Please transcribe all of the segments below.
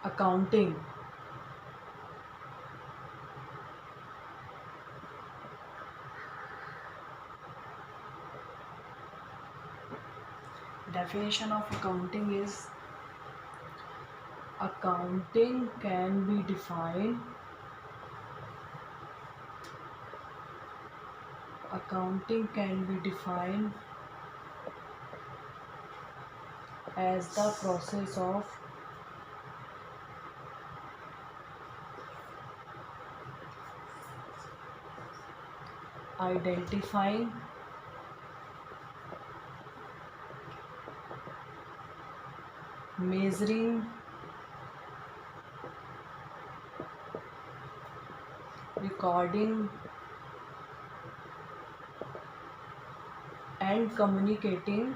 Accounting. Definition of accounting is accounting can be defined accounting can be defined as the process of identifying, measuring, recording, and communicating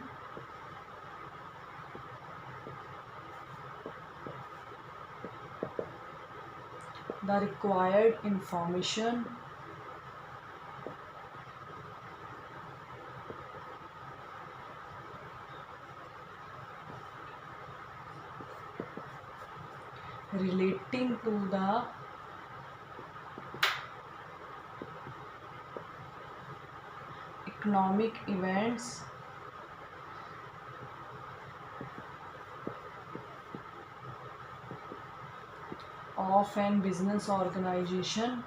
the required information relating to the economic events of an business organization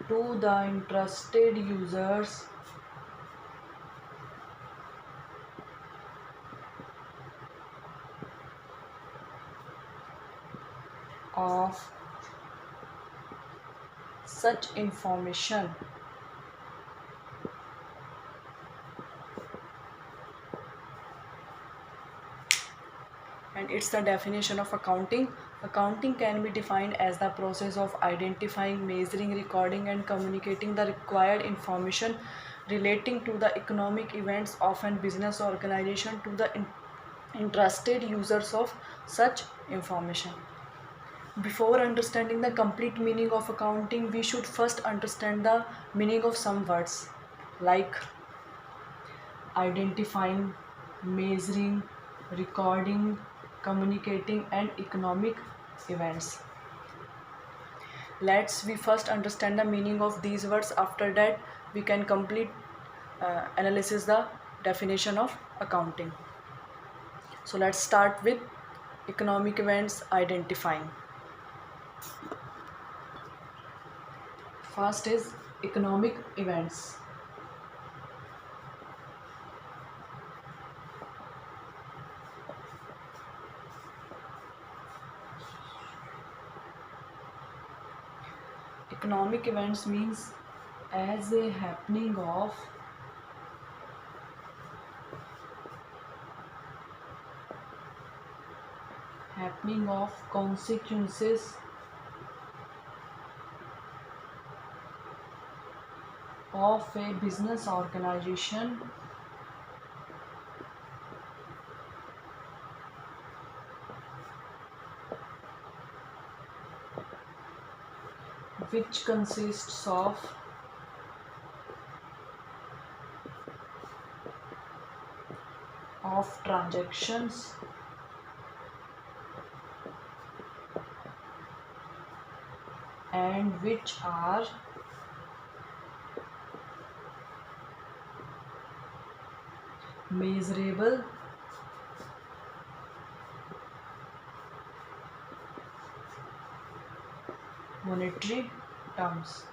to the interested users of such information. And it's the definition of accounting. Accounting can be defined as the process of identifying, measuring, recording, and communicating the required information relating to the economic events of a business organization to the interested users of such information. Before understanding the complete meaning of accounting, we should first understand the meaning of some words like identifying, measuring, recording, communicating, and economic events. Let's we first understand the meaning of these words. After that, we can complete analysis the definition of accounting. So let's start with economic events identifying. First is economic events. Economic events means as a happening of consequences of a business organization which consists of transactions and which are measurable monetary terms.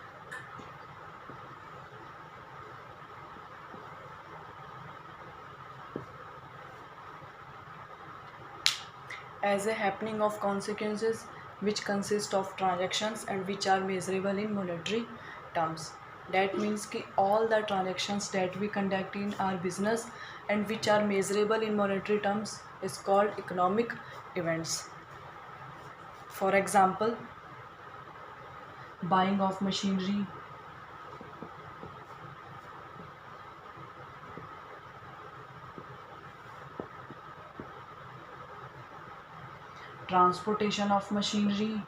As a happening of consequences which consist of transactions and which are measurable in monetary terms. That means कि all the transactions that we conduct in our business and which are measurable in monetary terms is called economic events. For example, buying of machinery, transportation of machinery,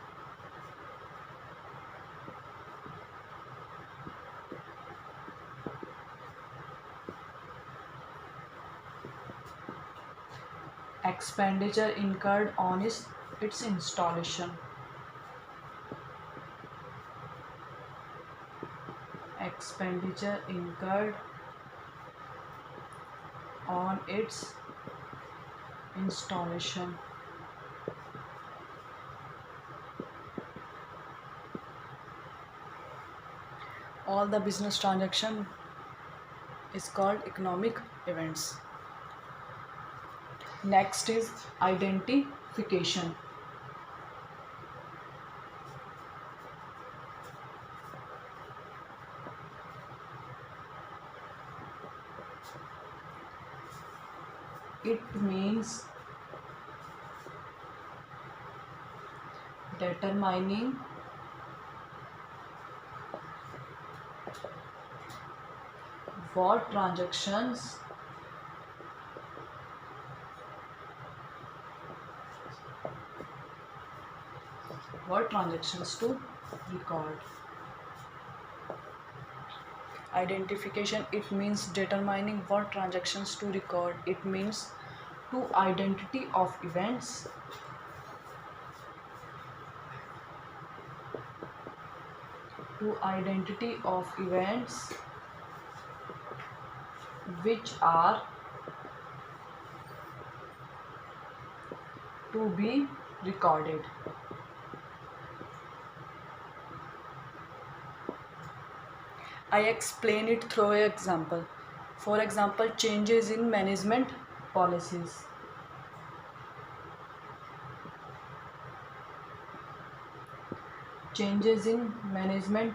expenditure incurred on its installation, expenditure incurred on its installation. All the business transaction is called economic events. Next is identification. It means determining what transactions to record. Identification, it means determining what transactions to record. It means to identity of events, which are to be recorded. I explain it through an example. For example, changes in management policies. Changes in management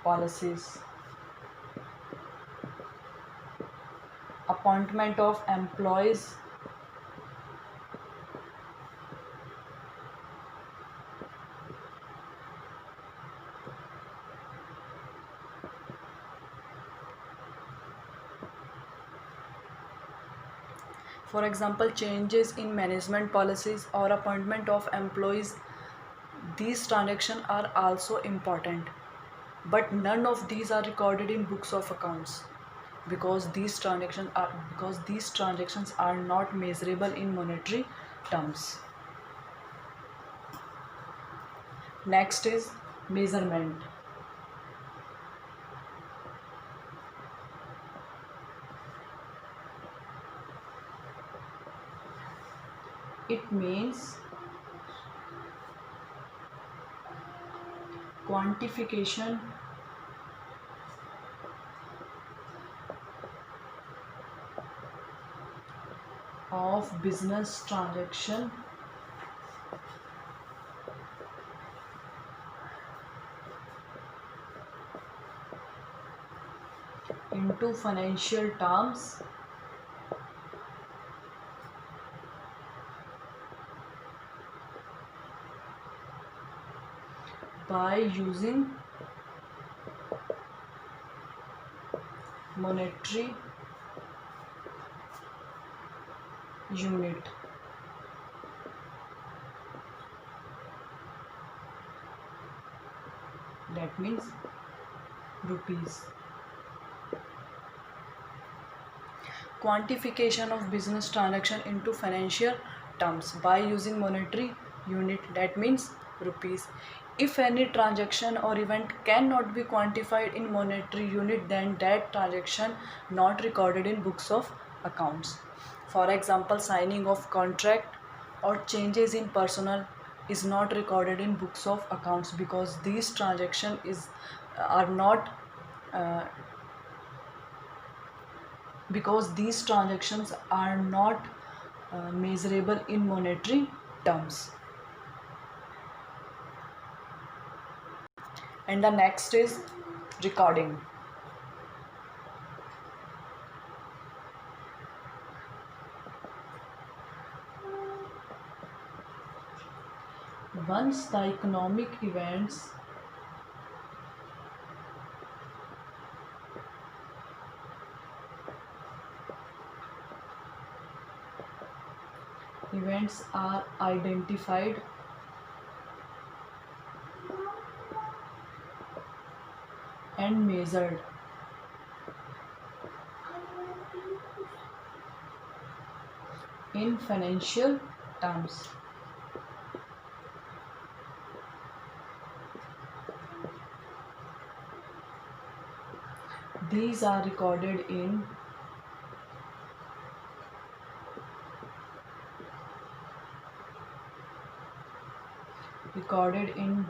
policies. Appointment of employees. For example, changes in management policies or appointment of employees. These transactions are also important, but none of these are recorded in books of accounts because these transactions are not measurable in monetary terms. Next is measurement. It means quantification of business transaction into financial terms by using monetary unit. That means rupees. Quantification of business transaction into financial terms by using monetary unit, that means rupees. If any transaction or event cannot be quantified in monetary unit, then that transaction not recorded in books of accounts. For example, signing of contract or changes in personnel is not recorded in books of accounts because these transactions are not measurable in monetary terms. And the next is recording. Once the economic events are identified and measured, in financial terms. These are recorded in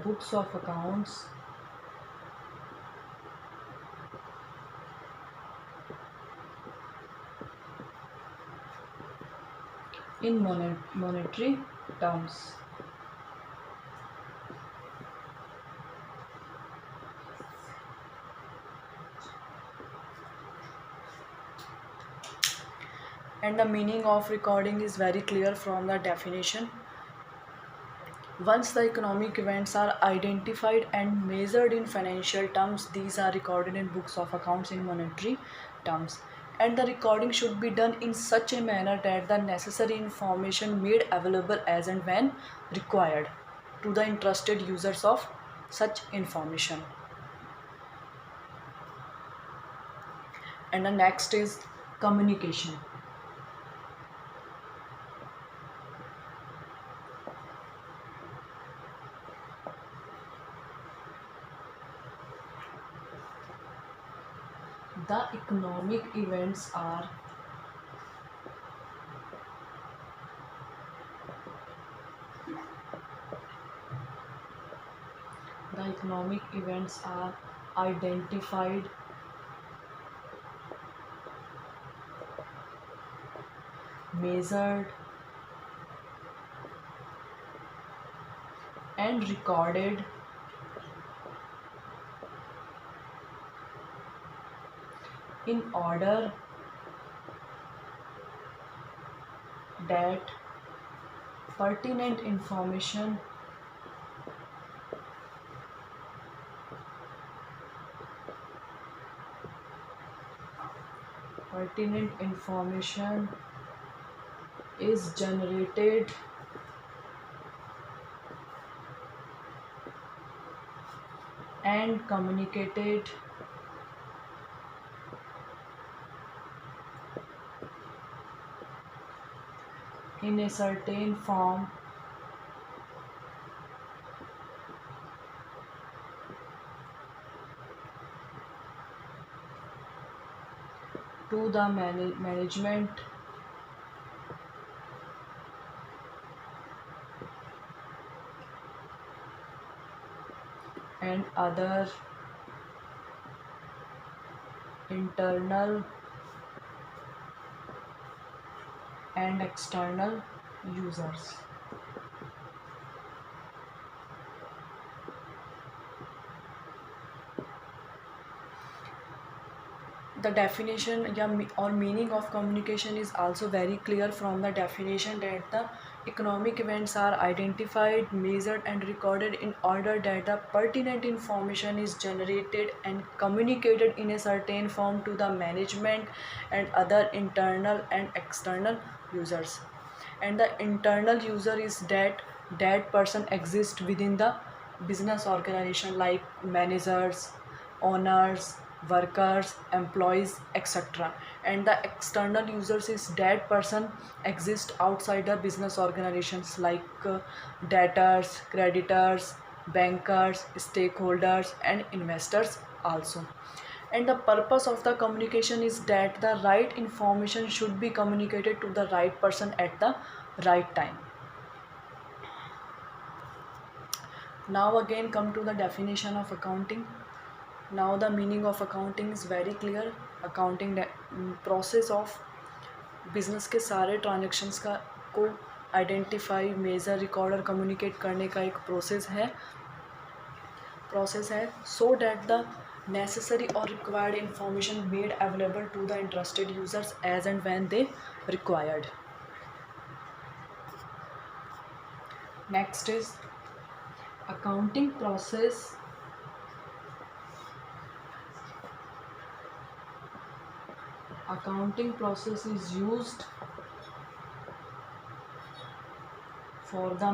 books of accounts in monetary terms. And the meaning of recording is very clear from the definition. Once the economic events are identified and measured in financial terms, these are recorded in books of accounts in monetary terms. And the recording should be done in such a manner that the necessary information made available as and when required to the interested users of such information. And the next is communication. The economic events are identified, measured, and recorded in order that pertinent information is generated and communicated in a certain form to the management and other internal and external users. The definition or meaning of communication is also very clear from the definition that the economic events are identified, measured, and recorded in order that the pertinent information is generated and communicated in a certain form to the management and other internal and external users. And the internal user is that person exists within the business organization, like managers, owners, workers, employees, etc. And the external users is that person exist outside the business organizations, like debtors, creditors, bankers, stakeholders, and investors also. And the purpose of the communication is that the right information should be communicated to the right person at the right time. Now again come to the definition of accounting. Now the meaning of accounting is very clear. accounting process of business के सारे transactions का को identify, major, record और communicate करने का एक process है so that the necessary or required information made available to the interested users as and when they required. Next is accounting process. Accounting process is used for the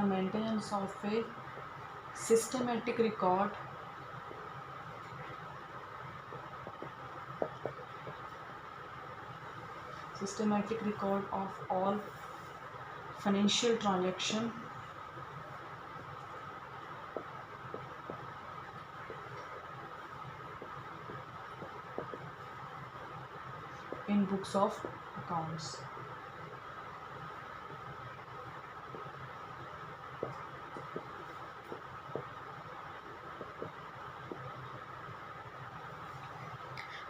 maintenance of a systematic record of all financial transaction in books of accounts.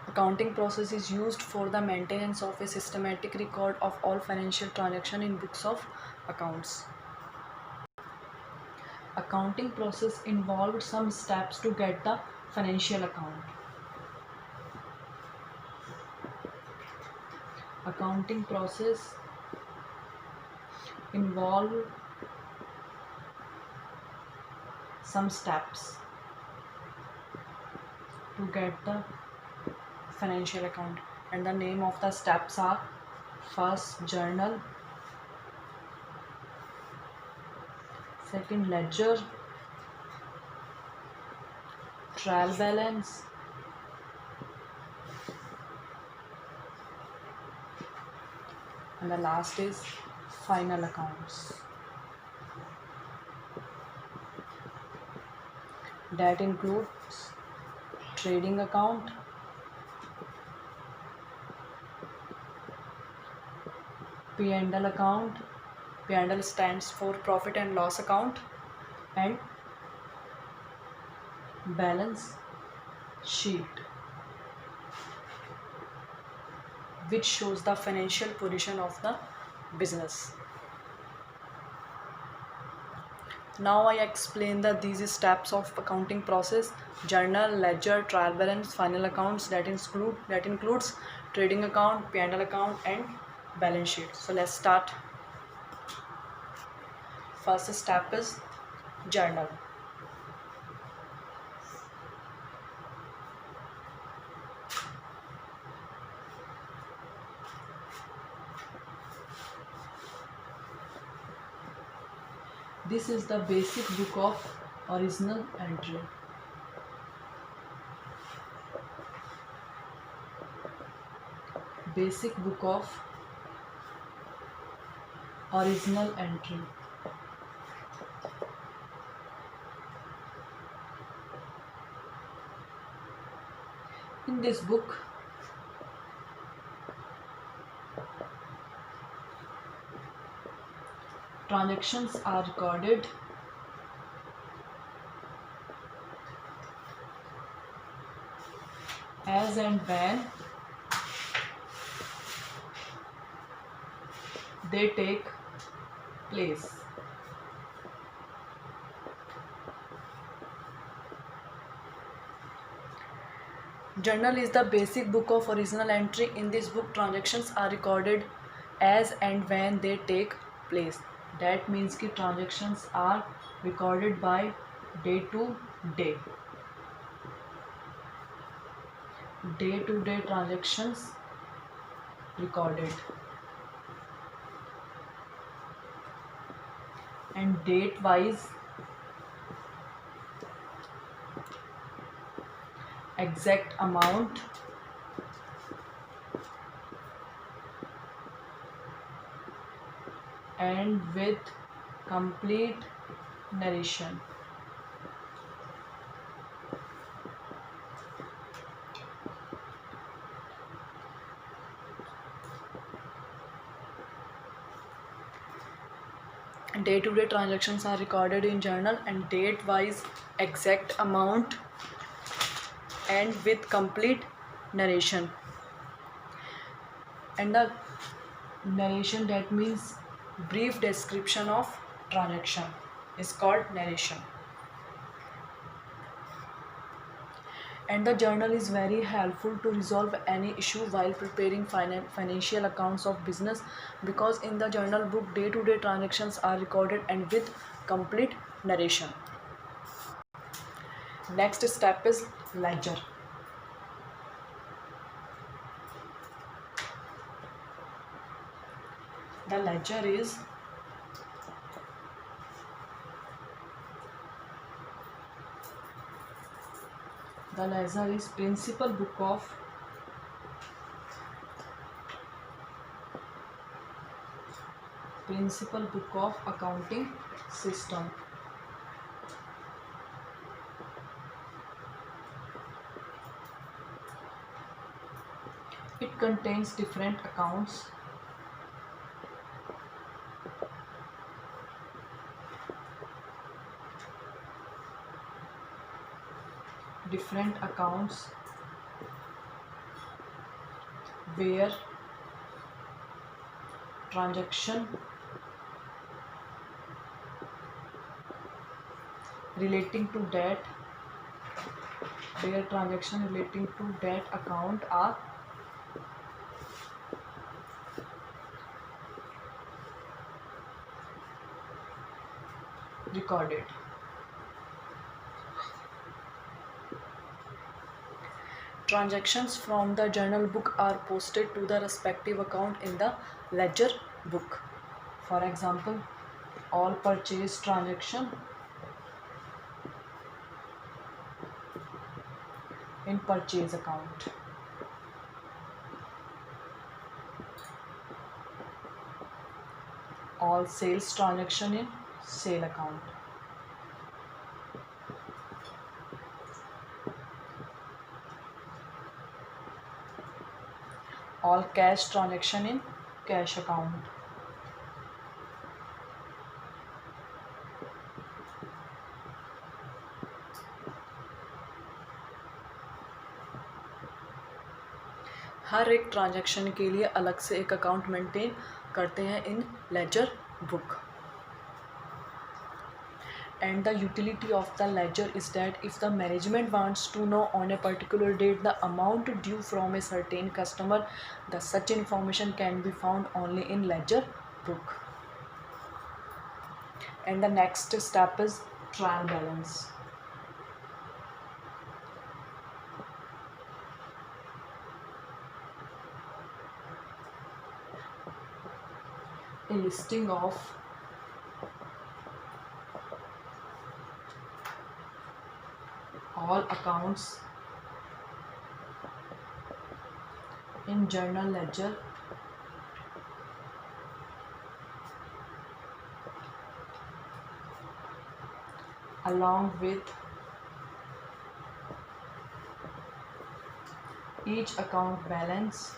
Accounting process is used for the maintenance of a systematic record of all financial transactions in books of accounts. Accounting process involved some steps to get the financial account. Accounting process involved some steps to get the financial account, and the name of the steps are: first, journal; second, ledger; trial balance; and the last is final accounts. That includes trading account, P&L account. P&L stands for profit and loss account, and balance sheet, which shows the financial position of the business. Now I explain these steps of accounting process: journal, ledger, trial balance, final accounts. That includes trading account, P&L account, and balance sheet. So let's start. First step is journal. This is the basic book of original entry. Basic book of original entry. In this book, transactions are recorded as and when they take place. Journal is the basic book of original entry. In this book, transactions are recorded as and when they take place. That means कि transactions are recorded by day to day. Day to day transactions recorded, and date wise exact amount and with complete narration. Day-to-day transactions are recorded in journal, and date-wise exact amount and with complete narration. And the narration, that means brief description of transaction, is called narration. And the journal is very helpful to resolve any issue while preparing financial accounts of business, because in the journal book day-to-day transactions are recorded and with complete narration. Next step is ledger. The ledger is The ledger is principal book of accounting system. It contains different accounts, where transaction relating to that account are recorded. Transactions from the journal book are posted to the respective account in the ledger book. For example, all purchase transaction in purchase account. All sales transaction in sale account. All cash transaction in cash account. हर एक transaction के लिए अलग से एक account maintain करते हैं in ledger book. And the utility of the ledger is that if the management wants to know on a particular date the amount due from a certain customer, the such information can be found only in ledger book. And the next step is trial balance. A listing of all accounts in journal ledger along with each account balance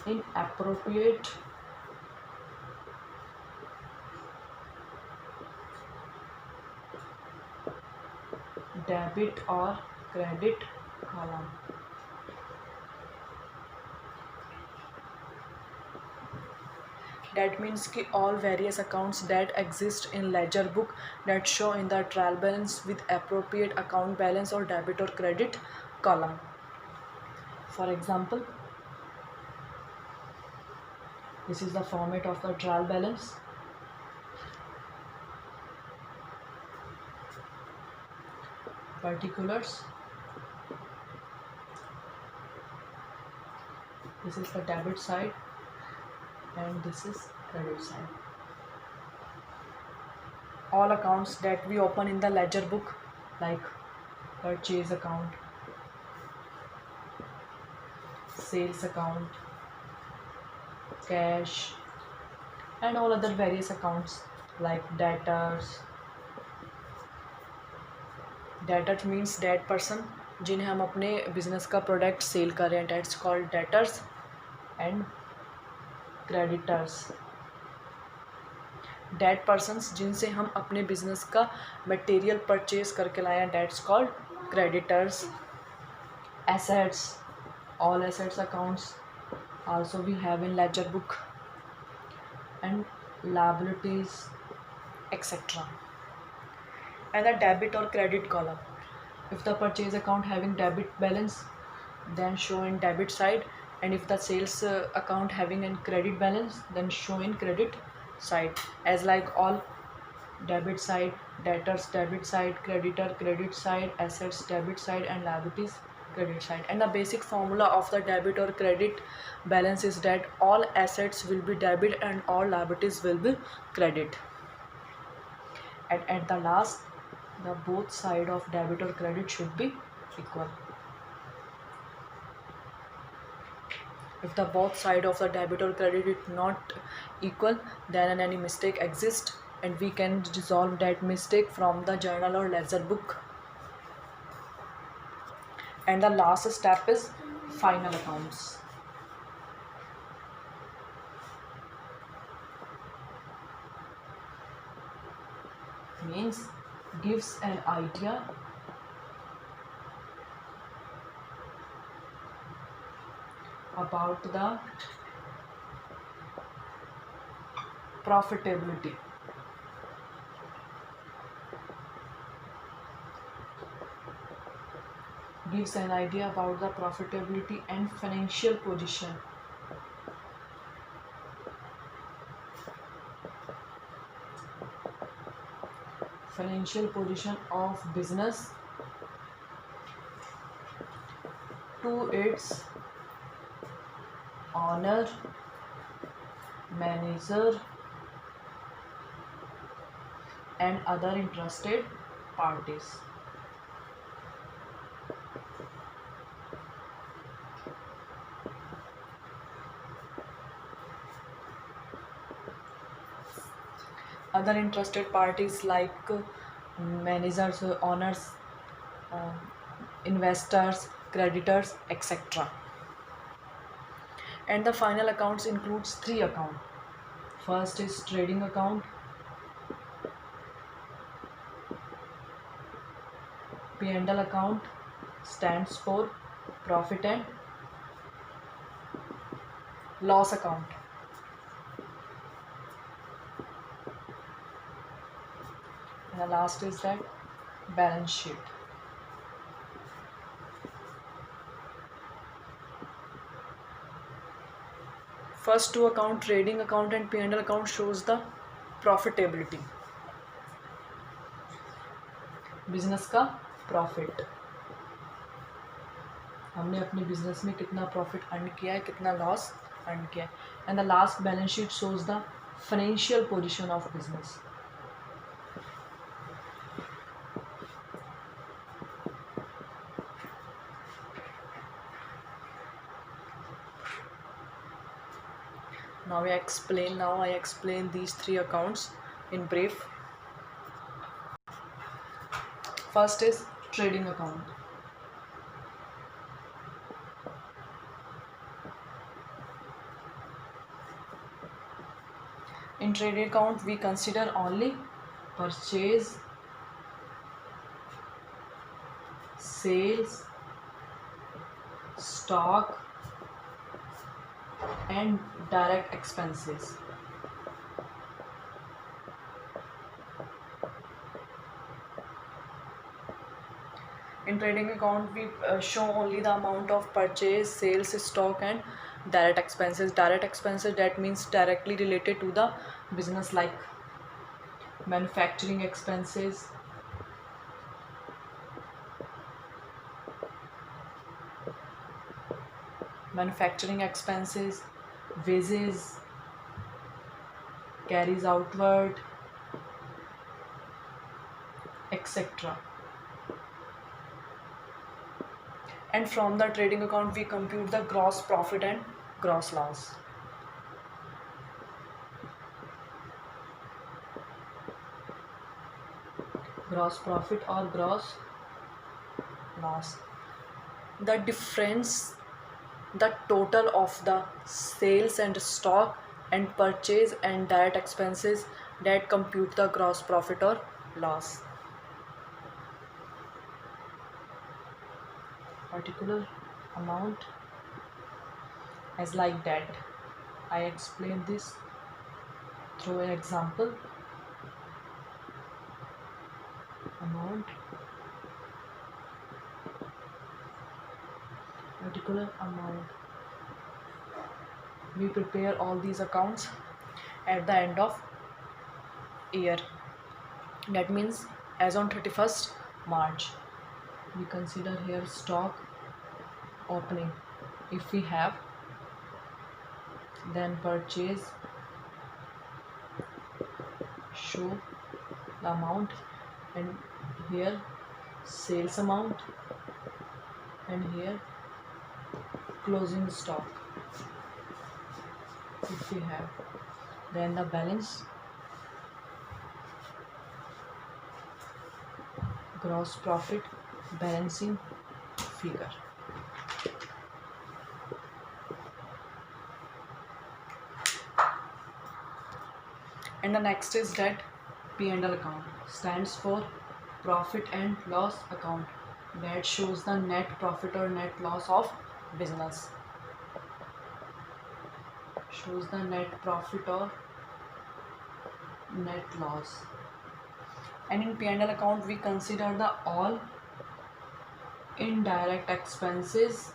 in appropriate debit or credit column. That means कि all various accounts that exist in ledger book that show in the trial balance with appropriate account balance or debit or credit column. For example, this is the format of the trial balance. Particulars. This is the debit side and this is credit side. All accounts that we open in the ledger book, like purchase account, sales account, cash, and all other various accounts like debtors. Debtor means that person जिन्हें हम अपने business का product cell कर रहे हैं, that's called debtors. And creditors, that persons जिनसे हम अपने बिजनेस का मटेरियल परचेज करके लाए हैं, that's called creditors. Assets, all assets accounts also we have in ledger book. And liabilities etcetera. And the debit or credit column. If the purchase account having debit balance, then show in debit side, and if the sales account having a credit balance, then show in credit side. As like all debit side, debtors debit side, creditor credit side, assets debit side, and liabilities credit side. And the basic formula of the debit or credit balance is that all assets will be debit and all liabilities will be credit. and at the last the both side of debit or credit should be equal. If the both side of the debit or credit is not equal, then any mistake exists and we can resolve that mistake from the journal or ledger book. And the last step is final accounts. Means gives an idea about the profitability. Gives an idea about the profitability and financial position. Financial position of business to its owner, manager, and other interested parties. Other interested parties like managers, owners, uh, investors, creditors, etc. And the final accounts includes three accounts. First is trading account, P&L account stands for profit and loss account. And the last is that balance sheet. First two account, trading account and P&L account, shows the profitability, business का profit, हमने अपने business में कितना profit earn किया है, कितना loss earn किया है. And the last balance sheet shows the financial position of business. Now I explain these three accounts in brief. First is trading account. In trading account we consider only purchase, sales, stock and direct expenses. In trading account we show only the amount of purchase, sales, stock and direct expenses. Direct expenses, that means directly related to the business, like manufacturing expenses, wages, carries outward, etc. And from the trading account we compute the gross profit and gross loss. Gross profit or gross loss, the difference, the total of the sales and stock and purchase and direct expenses, that compute the gross profit or loss. Particular amount as like that. I explain this through an example. Amount, particular amount. We prepare all these accounts at the end of year. That means as on 31st March. We consider here stock opening if we have, then purchase, show the amount, and here sales amount, and here closing stock if we have, then the balance, gross profit, balancing figure. And the next is that P&L account stands for profit and loss account, that shows the net profit or net loss of business, shows the net profit or net loss. And in P&L account we consider the all indirect expenses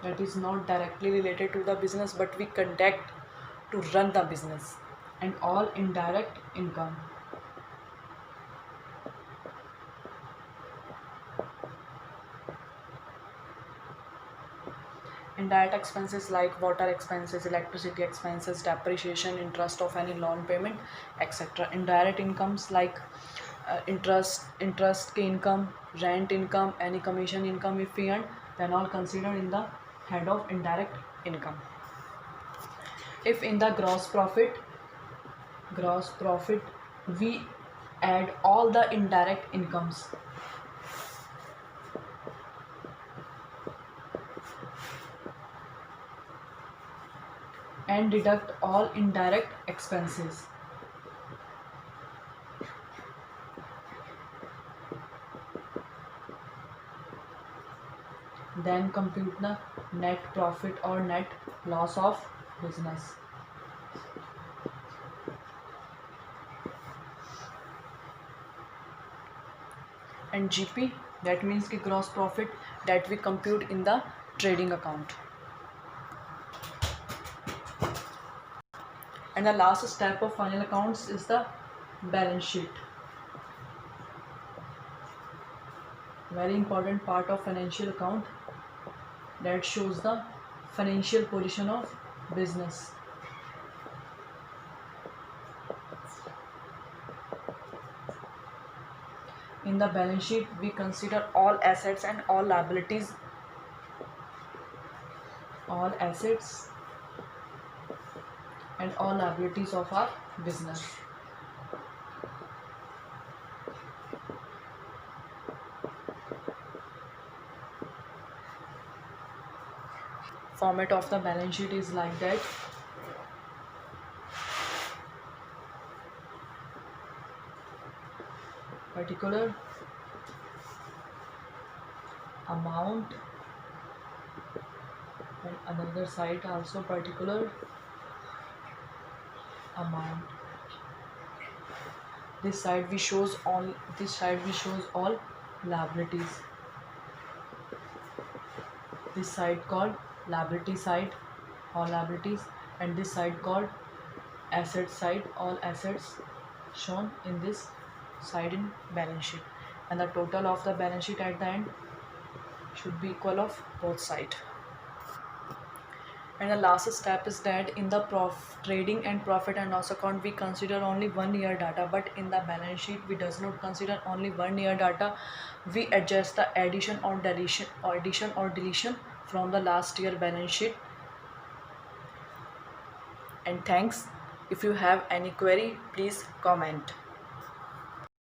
that is not directly related to the business but we conduct to run the business, and all indirect income. Indirect expenses like water expenses, electricity expenses, depreciation, interest of any loan payment, etc. Indirect incomes like interest income, rent income, any commission income if we earn, then all considered in the head of indirect income. If in the gross profit we add all the indirect incomes, and deduct all indirect expenses, then compute the net profit or net loss of business. And GP, that means the gross profit that we compute in the trading account. And the last step of final accounts is the balance sheet. Very important part of financial account, that shows the financial position of business. In the balance sheet we consider all assets and all liabilities, all assets and all liabilities of our business. Format of the balance sheet is like that. Particular amount, and another side also particular amount. This side we shows all liabilities. This side called liability side, all liabilities, and this side called asset side, all assets shown in this side in balance sheet, and the total of the balance sheet at the end should be equal of both sides. And the last step is that in the trading and profit and loss account we consider only 1 year data, but in the balance sheet we does not consider only 1 year data. We adjust the addition or deletion from the last year balance sheet. And thanks. If you have any query, please comment.